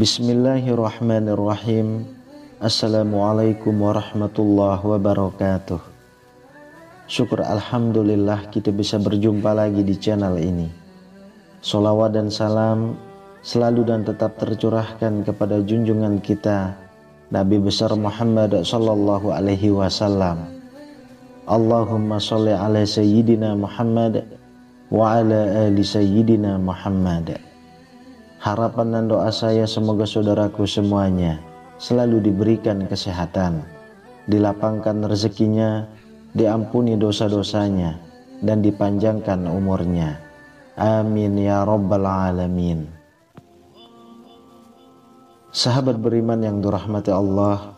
Bismillahirrahmanirrahim. Assalamualaikum warahmatullahi wabarakatuh. Syukur alhamdulillah kita bisa berjumpa lagi di channel ini. Sholawat dan salam selalu dan tetap tercurahkan kepada junjungan kita Nabi besar Muhammad sallallahu alaihi wasallam. Allahumma sholli ala sayyidina Muhammad wa ala ali sayyidina Muhammad. Harapan dan doa saya semoga saudaraku semuanya selalu diberikan kesehatan, dilapangkan rezekinya, diampuni dosa-dosanya, dan dipanjangkan umurnya. Amin ya rabbal alamin. Sahabat beriman yang dirahmati Allah,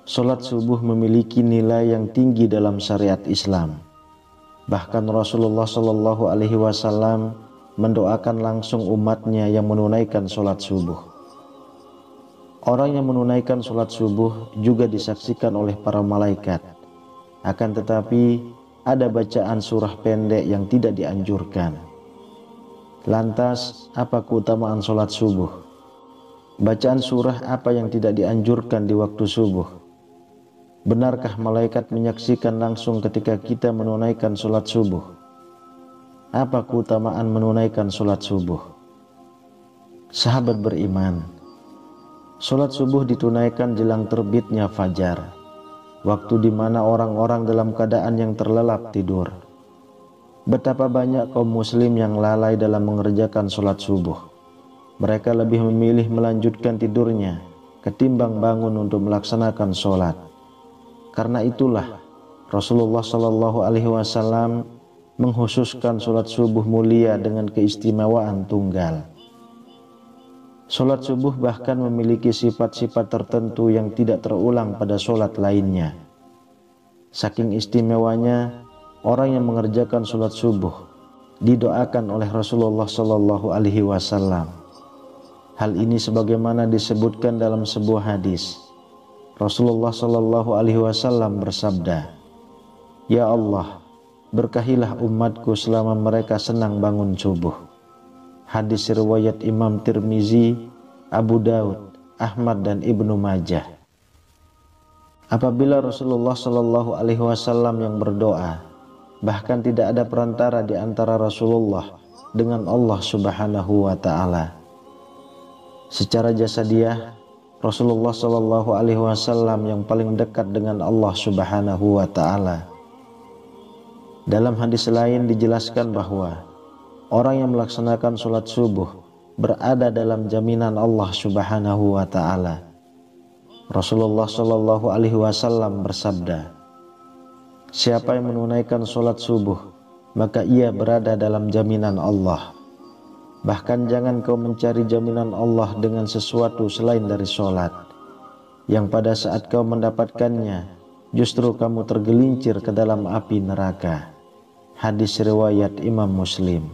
sholat subuh memiliki nilai yang tinggi dalam syariat Islam. Bahkan Rasulullah Shallallahu Alaihi Wasallam mendoakan langsung umatnya yang menunaikan sholat subuh. Orang yang menunaikan sholat subuh juga disaksikan oleh para malaikat. Akan tetapi ada bacaan surah pendek yang tidak dianjurkan. Lantas apa keutamaan sholat subuh? Bacaan surah apa yang tidak dianjurkan di waktu subuh? Benarkah malaikat menyaksikan langsung ketika kita menunaikan sholat subuh? Apa keutamaan menunaikan sholat subuh? Sahabat beriman, sholat subuh ditunaikan jelang terbitnya fajar, waktu di mana orang-orang dalam keadaan yang terlelap tidur. Betapa banyak kaum muslim yang lalai dalam mengerjakan sholat subuh. Mereka lebih memilih melanjutkan tidurnya ketimbang bangun untuk melaksanakan sholat. Karena itulah Rasulullah Shallallahu Alaihi Wasallam menghususkan sholat subuh mulia dengan keistimewaan tunggal. Sholat subuh bahkan memiliki sifat-sifat tertentu yang tidak terulang pada sholat lainnya. Saking istimewanya, orang yang mengerjakan sholat subuh didoakan oleh Rasulullah Shallallahu Alaihi Wasallam. Hal ini sebagaimana disebutkan dalam sebuah hadis. Rasulullah Shallallahu Alaihi Wasallam bersabda, "Ya Allah, berkahilah umatku selama mereka senang bangun subuh." Hadis riwayat Imam Tirmizi, Abu Daud, Ahmad dan Ibnu Majah. Apabila Rasulullah Shallallahu Alaihi Wasallam yang berdoa, bahkan tidak ada perantara di antara Rasulullah dengan Allah Subhanahu wa Ta'ala. Secara jasadiah, Rasulullah Shallallahu Alaihi Wasallam yang paling dekat dengan Allah Subhanahu wa Ta'ala. Dalam hadis lain dijelaskan bahwa orang yang melaksanakan sholat subuh berada dalam jaminan Allah Subhanahu wa Ta'ala. Rasulullah Shallallahu Alaihi Wasallam bersabda, "Siapa yang menunaikan sholat subuh, maka ia berada dalam jaminan Allah. Bahkan jangan kau mencari jaminan Allah dengan sesuatu selain dari sholat, yang pada saat kau mendapatkannya, justru kamu tergelincir ke dalam api neraka." Hadis riwayat Imam Muslim.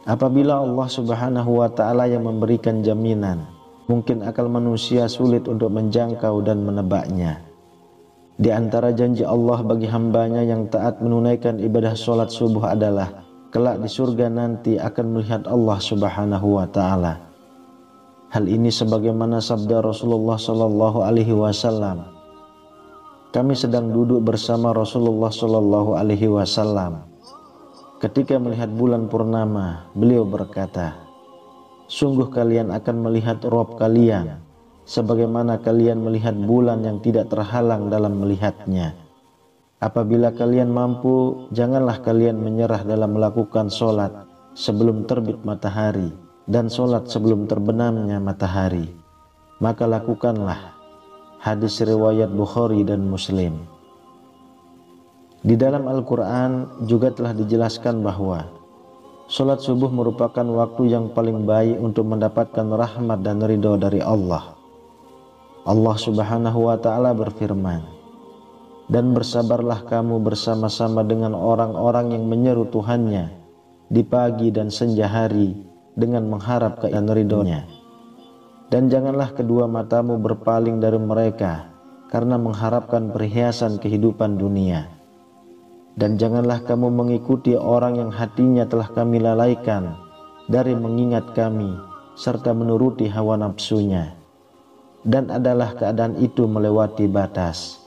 Apabila Allah Subhanahu wa Ta'ala yang memberikan jaminan, mungkin akal manusia sulit untuk menjangkau dan menebaknya. Di antara janji Allah bagi hambanya yang taat menunaikan ibadah sholat subuh adalah kelak di surga nanti akan melihat Allah Subhanahu wa Ta'ala. Hal ini sebagaimana sabda Rasulullah Sallallahu Alaihi Wasallam, "Kami sedang duduk bersama Rasulullah Shallallahu Alaihi Wasallam. Ketika melihat bulan purnama, beliau berkata, 'Sungguh kalian akan melihat Rabb kalian, sebagaimana kalian melihat bulan yang tidak terhalang dalam melihatnya. Apabila kalian mampu, janganlah kalian menyerah dalam melakukan sholat sebelum terbit matahari dan sholat sebelum terbenamnya matahari. Maka lakukanlah.' Hadis riwayat Bukhari dan Muslim. Di dalam Al-Quran juga telah dijelaskan bahwa sholat subuh merupakan waktu yang paling baik untuk mendapatkan rahmat dan ridho dari Allah. Allah Subhanahu wa Ta'ala berfirman, "Dan bersabarlah kamu bersama-sama dengan orang-orang yang menyeru Tuhannya di pagi dan senja hari dengan mengharap keridhaan ridhonya. Dan janganlah kedua matamu berpaling dari mereka karena mengharapkan perhiasan kehidupan dunia. Dan janganlah kamu mengikuti orang yang hatinya telah kami lalaikan dari mengingat kami serta menuruti hawa nafsunya, dan adalah keadaan itu melewati batas.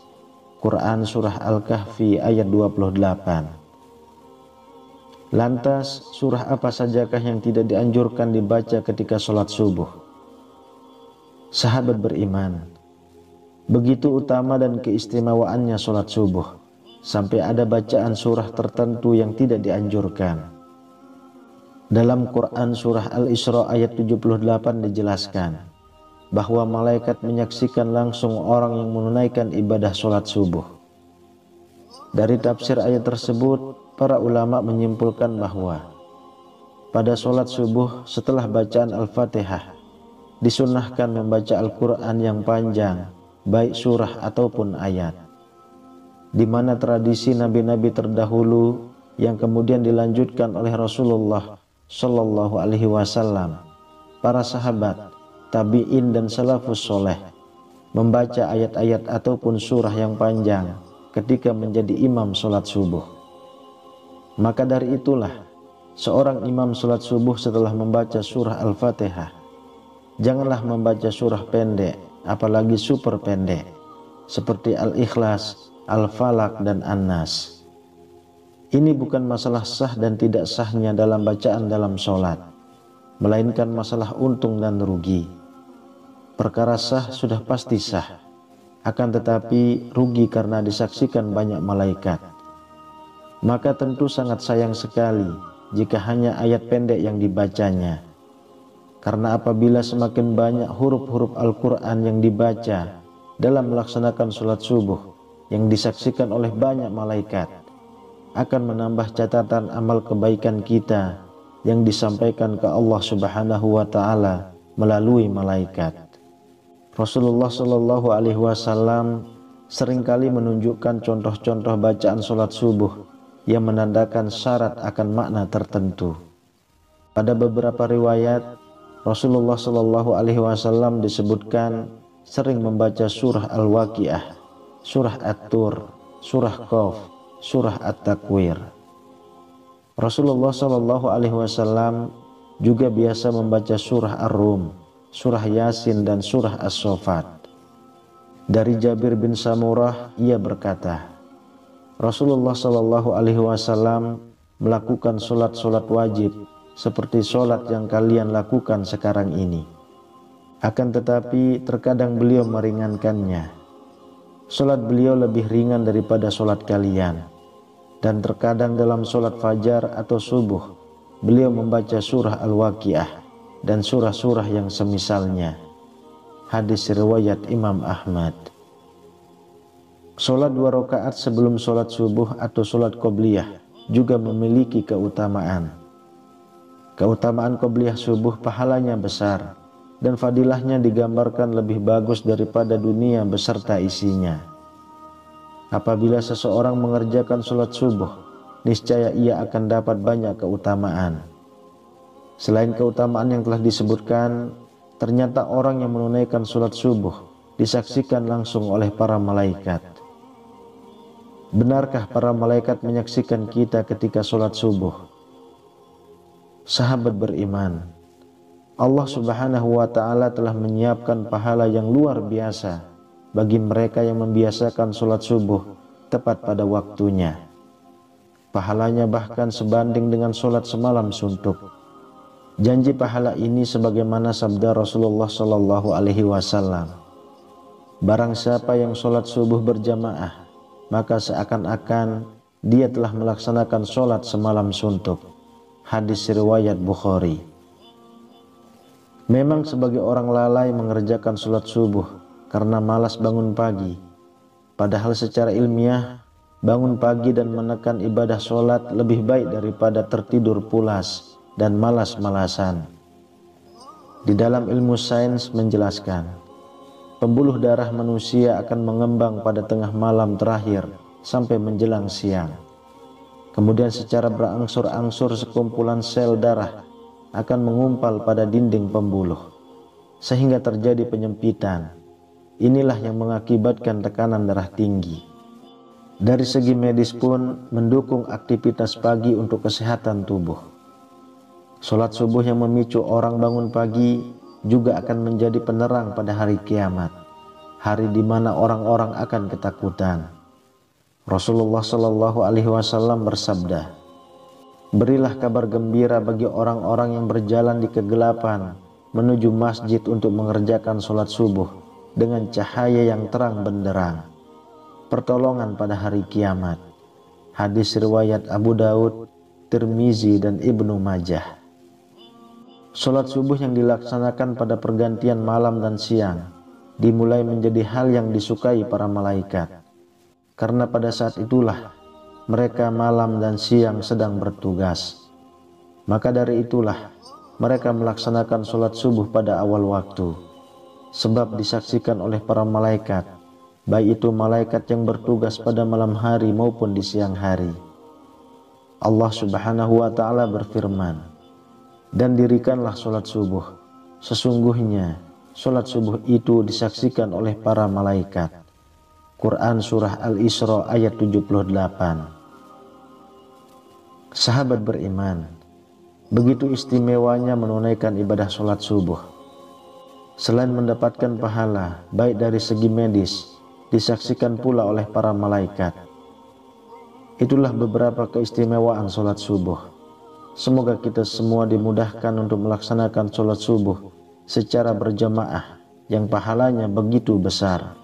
Quran Surah Al-Kahfi ayat 28. Lantas, surah apa sajakah yang tidak dianjurkan dibaca ketika sholat subuh? Sahabat beriman, begitu utama dan keistimewaannya sholat subuh, sampai ada bacaan surah tertentu yang tidak dianjurkan. Dalam Quran Surah Al-Isra ayat 78 dijelaskan bahwa malaikat menyaksikan langsung orang yang menunaikan ibadah sholat subuh. Dari tafsir ayat tersebut, para ulama menyimpulkan bahwa pada sholat subuh setelah bacaan Al-Fatihah, disunnahkan membaca Al-Quran yang panjang, baik surah ataupun ayat, di mana tradisi nabi-nabi terdahulu yang kemudian dilanjutkan oleh Rasulullah Shallallahu Alaihi Wasallam, para sahabat, tabi'in dan salafus soleh membaca ayat-ayat ataupun surah yang panjang ketika menjadi imam sholat subuh. Maka dari itulah, seorang imam sholat subuh setelah membaca surah Al-Fatihah, janganlah membaca surah pendek, apalagi super pendek, seperti Al-Ikhlas, Al-Falaq, dan An-Nas. Ini bukan masalah sah dan tidak sahnya dalam bacaan dalam sholat, melainkan masalah untung dan rugi. Perkara sah sudah pasti sah, akan tetapi rugi karena disaksikan banyak malaikat. Maka tentu sangat sayang sekali jika hanya ayat pendek yang dibacanya. Karena apabila semakin banyak huruf-huruf Al-Quran yang dibaca dalam melaksanakan sholat subuh yang disaksikan oleh banyak malaikat, akan menambah catatan amal kebaikan kita yang disampaikan ke Allah Subhanahu wa Ta'ala melalui malaikat. Rasulullah Shallallahu Alaihi Wasallam seringkali menunjukkan contoh-contoh bacaan sholat subuh yang menandakan syarat akan makna tertentu. Pada beberapa riwayat, Rasulullah Shallallahu Alaihi Wasallam disebutkan sering membaca surah Al-Waqiah, surah At-Tur, surah Qaf, surah At-Takwir. Rasulullah Shallallahu Alaihi Wasallam juga biasa membaca surah Ar-Rum, surah Yasin, dan surah As-Saffat. Dari Jabir bin Samurah, ia berkata, Rasulullah Shallallahu Alaihi Wasallam melakukan sholat-sholat wajib seperti sholat yang kalian lakukan sekarang ini. Akan tetapi terkadang beliau meringankannya. Sholat beliau lebih ringan daripada sholat kalian. Dan terkadang dalam sholat fajar atau subuh, beliau membaca surah Al-Waqiah dan surah-surah yang semisalnya. Hadis riwayat Imam Ahmad. Sholat 2 rakaat sebelum sholat subuh atau sholat qobliyah juga memiliki keutamaan. Keutamaan qobliyah subuh pahalanya besar dan fadilahnya digambarkan lebih bagus daripada dunia beserta isinya. Apabila seseorang mengerjakan sholat subuh, niscaya ia akan dapat banyak keutamaan. Selain keutamaan yang telah disebutkan, ternyata orang yang menunaikan sholat subuh disaksikan langsung oleh para malaikat. Benarkah para malaikat menyaksikan kita ketika sholat subuh? Sahabat beriman, Allah Subhanahu wa Ta'ala telah menyiapkan pahala yang luar biasa bagi mereka yang membiasakan sholat subuh tepat pada waktunya. Pahalanya bahkan sebanding dengan sholat semalam suntuk. Janji pahala ini sebagaimana sabda Rasulullah Shallallahu Alaihi Wasallam, barang siapa yang sholat subuh berjamaah, maka seakan-akan dia telah melaksanakan sholat semalam suntuk. Hadis riwayat Bukhari. Memang sebagai orang lalai mengerjakan sholat subuh karena malas bangun pagi. Padahal secara ilmiah, bangun pagi dan menekan ibadah sholat lebih baik daripada tertidur pulas dan malas-malasan. Di dalam ilmu sains menjelaskan, pembuluh darah manusia akan mengembang pada tengah malam terakhir sampai menjelang siang. Kemudian secara berangsur-angsur sekumpulan sel darah akan mengumpal pada dinding pembuluh, sehingga terjadi penyempitan. Inilah yang mengakibatkan tekanan darah tinggi. Dari segi medis pun mendukung aktivitas pagi untuk kesehatan tubuh. Salat subuh yang memicu orang bangun pagi juga akan menjadi penerang pada hari kiamat, hari di mana orang-orang akan ketakutan. Rasulullah Shallallahu Alaihi Wasallam bersabda, "Berilah kabar gembira bagi orang-orang yang berjalan di kegelapan menuju masjid untuk mengerjakan salat subuh dengan cahaya yang terang benderang. Pertolongan pada hari kiamat." Hadis riwayat Abu Daud, Tirmizi, dan Ibnu Majah. Salat subuh yang dilaksanakan pada pergantian malam dan siang dimulai menjadi hal yang disukai para malaikat, karena pada saat itulah mereka malam dan siang sedang bertugas. Maka dari itulah mereka melaksanakan salat subuh pada awal waktu, sebab disaksikan oleh para malaikat, baik itu malaikat yang bertugas pada malam hari maupun di siang hari. Allah Subhanahu wa Ta'ala berfirman, "Dan dirikanlah salat subuh, sesungguhnya salat subuh itu disaksikan oleh para malaikat." Quran Surah Al-Isra ayat 78. Sahabat beriman, begitu istimewanya menunaikan ibadah salat subuh. Selain mendapatkan pahala baik dari segi medis, disaksikan pula oleh para malaikat. Itulah beberapa keistimewaan salat subuh. Semoga kita semua dimudahkan untuk melaksanakan sholat subuh secara berjamaah yang pahalanya begitu besar,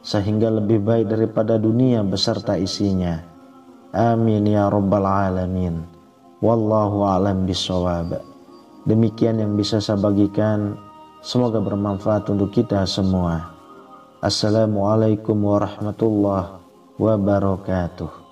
sehingga lebih baik daripada dunia beserta isinya. Amin ya rabbal alamin. Wallahu a'lam bishawab. Demikian yang bisa saya bagikan, semoga bermanfaat untuk kita semua. Assalamualaikum warahmatullahi wabarakatuh.